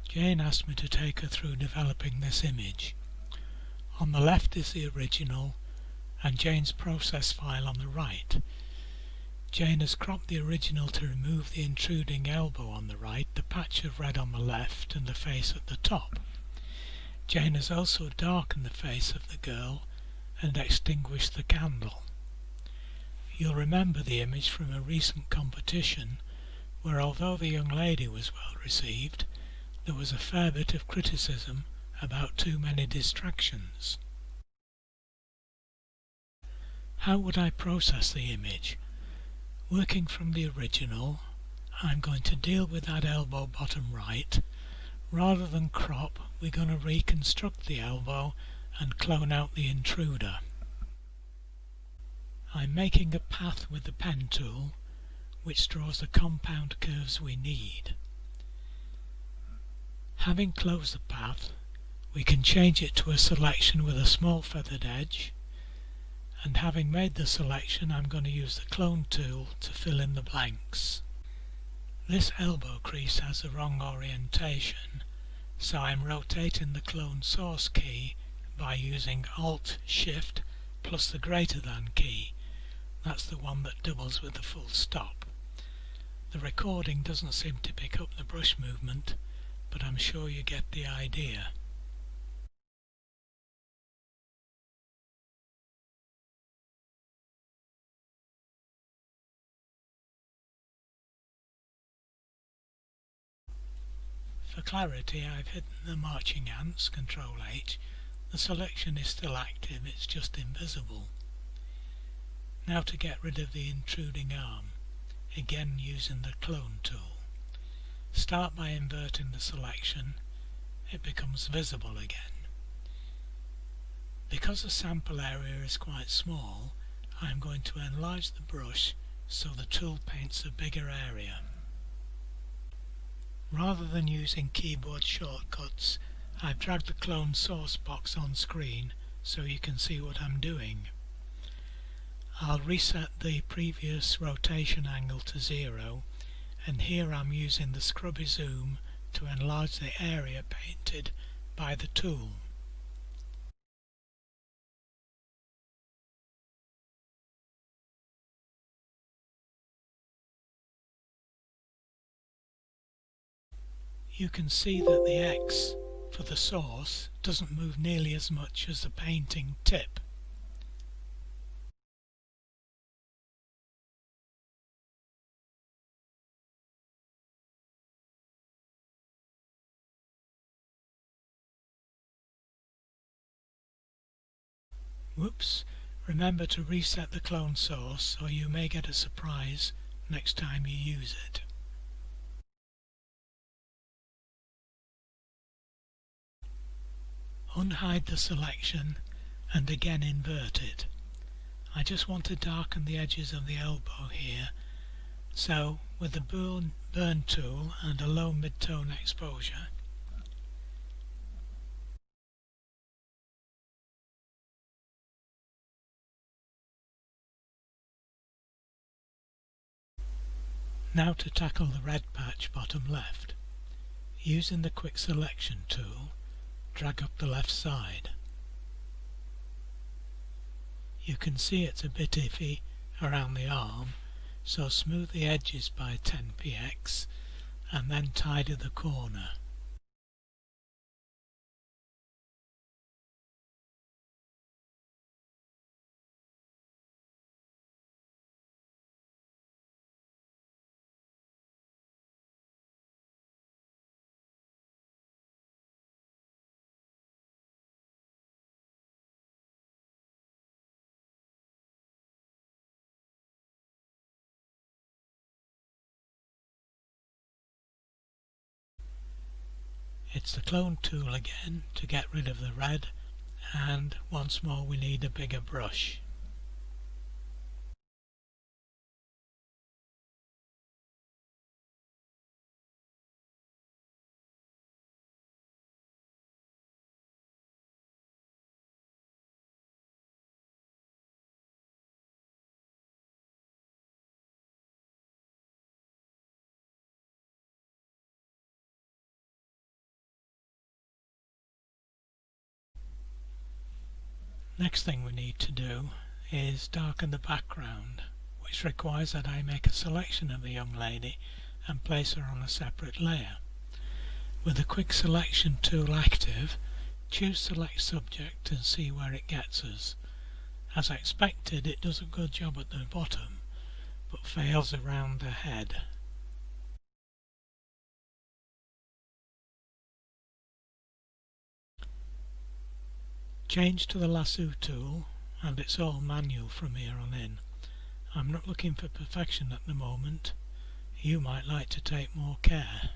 Jane asked me to take her through developing this image. On the left is the original and Jane's process file on the right. Jane has cropped the original to remove the intruding elbow on the right, the patch of red on the left and the face at the top. Jane has also darkened the face of the girl and extinguished the candle. You'll remember the image from a recent competition where, although the young lady was well received, there was a fair bit of criticism about too many distractions. How would I process the image? Working from the original, I'm going to deal with that elbow bottom right. Rather than crop, we're going to reconstruct the elbow and clone out the intruder. I'm making a path with the pen tool, which draws the compound curves we need. Having closed the path, we can change it to a selection with a small feathered edge, and having made the selection, I'm going to use the clone tool to fill in the blanks. This elbow crease has the wrong orientation, so I'm rotating the clone source key by using Alt-Shift plus the greater than key. That's the one that doubles with the full stop. The recording doesn't seem to pick up the brush movement, but I'm sure you get the idea. For clarity, I've hidden the marching ants, Ctrl-H. The selection is still active, it's just invisible. Now to get rid of the intruding arm, again using the clone tool. Start by inverting the selection, it becomes visible again. Because the sample area is quite small, I'm going to enlarge the brush so the tool paints a bigger area. Rather than using keyboard shortcuts, I've dragged the clone source box on screen so you can see what I'm doing. I'll reset the previous rotation angle to 0, and here I'm using the scrubby zoom to enlarge the area painted by the tool. You can see that the X for the source doesn't move nearly as much as the painting tip. Whoops! Remember to reset the clone source or you may get a surprise next time you use it. Unhide the selection and again invert it. I just want to darken the edges of the elbow here, so with the burn tool and a low mid-tone exposure, now to tackle the red patch bottom left. Using the quick selection tool, drag up the left side. You can see it's a bit iffy around the arm, so smooth the edges by 10px and then tidy the corner. It's the clone tool again to get rid of the red, and once more we need a bigger brush. Next thing we need to do is darken the background, which requires that I make a selection of the young lady and place her on a separate layer. With the quick selection tool active, choose select subject and see where it gets us. As expected, it does a good job at the bottom, but fails around the head. Change to the lasso tool, and it's all manual from here on in. I'm not looking for perfection at the moment. You might like to take more care.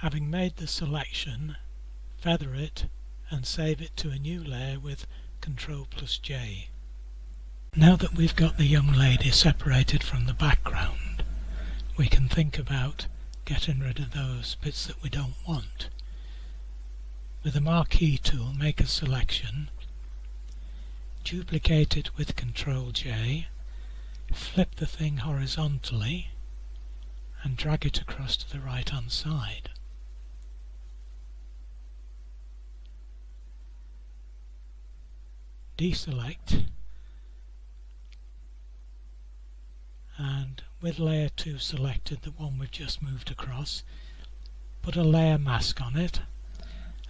Having made the selection, feather it and save it to a new layer with Ctrl+J. Now that we've got the young lady separated from the background, we can think about getting rid of those bits that we don't want. With the marquee tool, make a selection, duplicate it with Ctrl+J, flip the thing horizontally and drag it across to the right hand side. Deselect, and with layer 2 selected, the one we've just moved across, put a layer mask on it,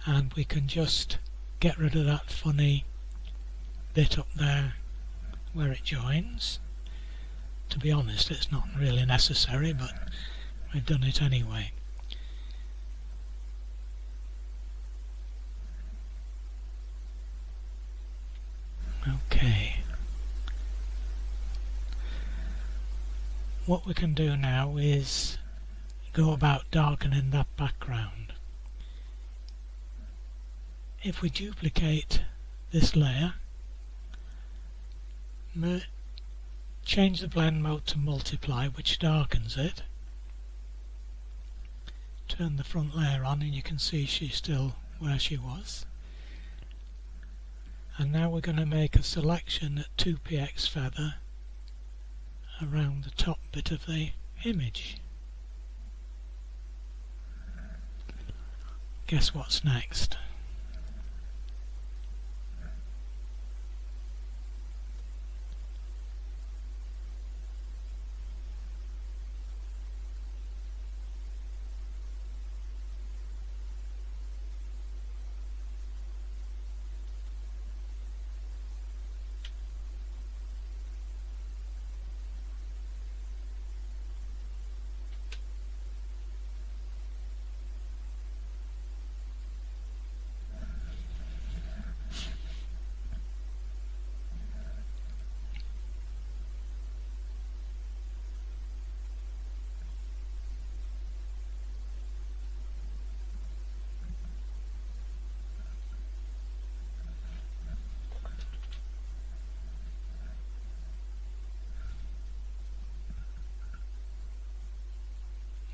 and we can just get rid of that funny bit up there where it joins. To be honest, it's not really necessary, but we've done it anyway. Okay. What we can do now is go about darkening that background. If we duplicate this layer, change the blend mode to multiply, which darkens it, turn the front layer on and you can see she's still where she was. And now we're going to make a selection at 2px feather around the top bit of the image. Guess what's next?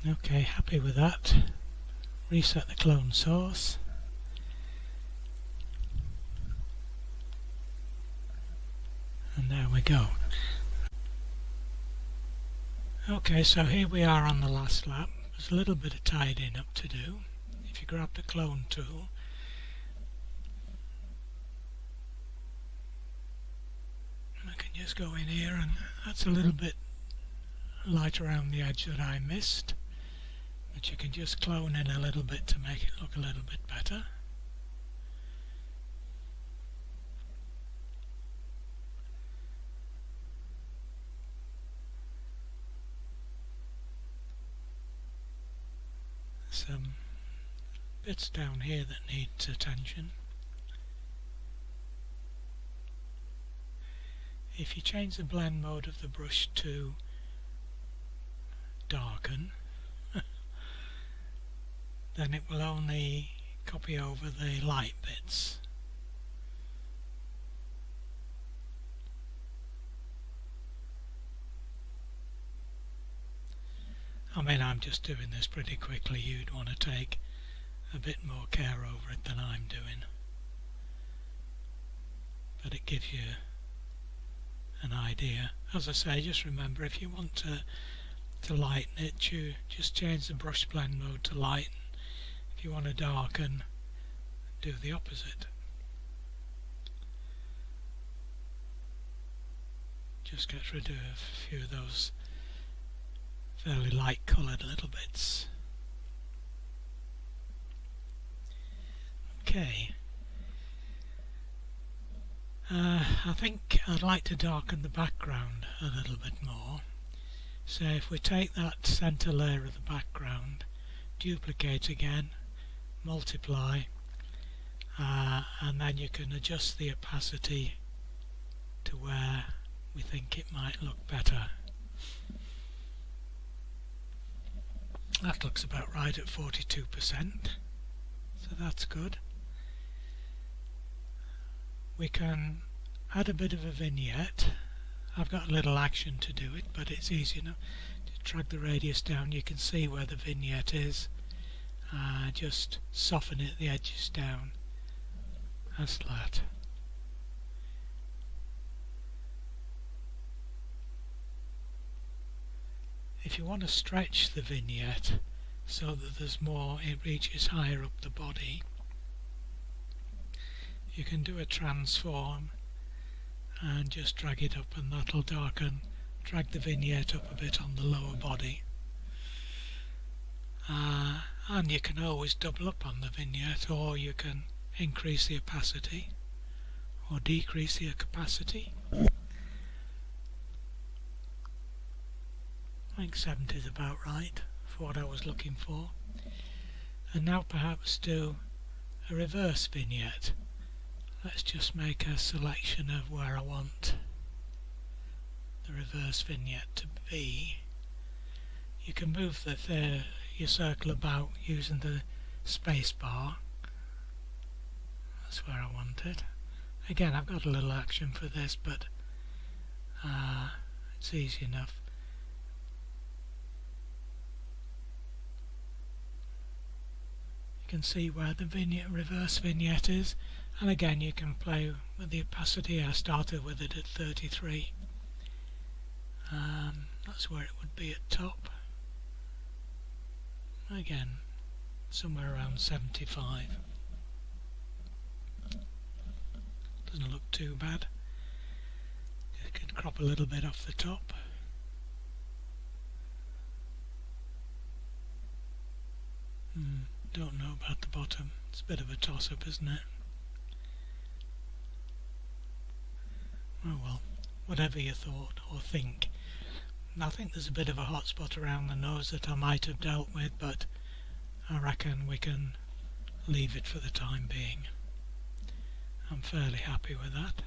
Okay, happy with that. Reset the clone source. And there we go. Okay, so here we are on the last lap. There's a little bit of tidying up to do. If you grab the clone tool, I can just go in here, and that's a little bit light around the edge that I missed. But you can just clone in a little bit to make it look a little bit better. Some bits down here that need attention. If you change the blend mode of the brush to darken, then it will only copy over the light bits. I mean, I'm just doing this pretty quickly. You'd want to take a bit more care over it than I'm doing. But it gives you an idea. As I say, just remember, if you want to lighten it, you just change the brush blend mode to lighten. If you want to darken, do the opposite. Just get rid of a few of those fairly light coloured little bits. Okay. I think I'd like to darken the background a little bit more. So if we take that centre layer of the background, duplicate again, multiply, and then you can adjust the opacity to where we think it might look better. That looks about right at 42%, so that's good. We can add a bit of a vignette. I've got a little action to do it, but it's easy enough. To drag the radius down, you can see where the vignette is. Just soften it, the edges down, as that. If you want to stretch the vignette so that there's more, it reaches higher up the body, you can do a transform and just drag it up, and that'll darken, drag the vignette up a bit on the lower body. And you can always double up on the vignette, or you can increase the opacity or decrease the opacity. I think 70 is about right for what I was looking for. And now perhaps do a reverse vignette. Let's just make a selection of where I want the reverse vignette to be. You can move your circle about using the space bar. That's where I want it. Again, I've got a little action for this, but it's easy enough. You can see where the reverse vignette is, and again you can play with the opacity. I started with it at 33. That's where it would be at top. Again, somewhere around 75. Doesn't look too bad. You could crop a little bit off the top. Don't know about the bottom. It's a bit of a toss-up, isn't it? Oh well, whatever you thought or think. I think there's a bit of a hot spot around the nose that I might have dealt with, but I reckon we can leave it for the time being. I'm fairly happy with that.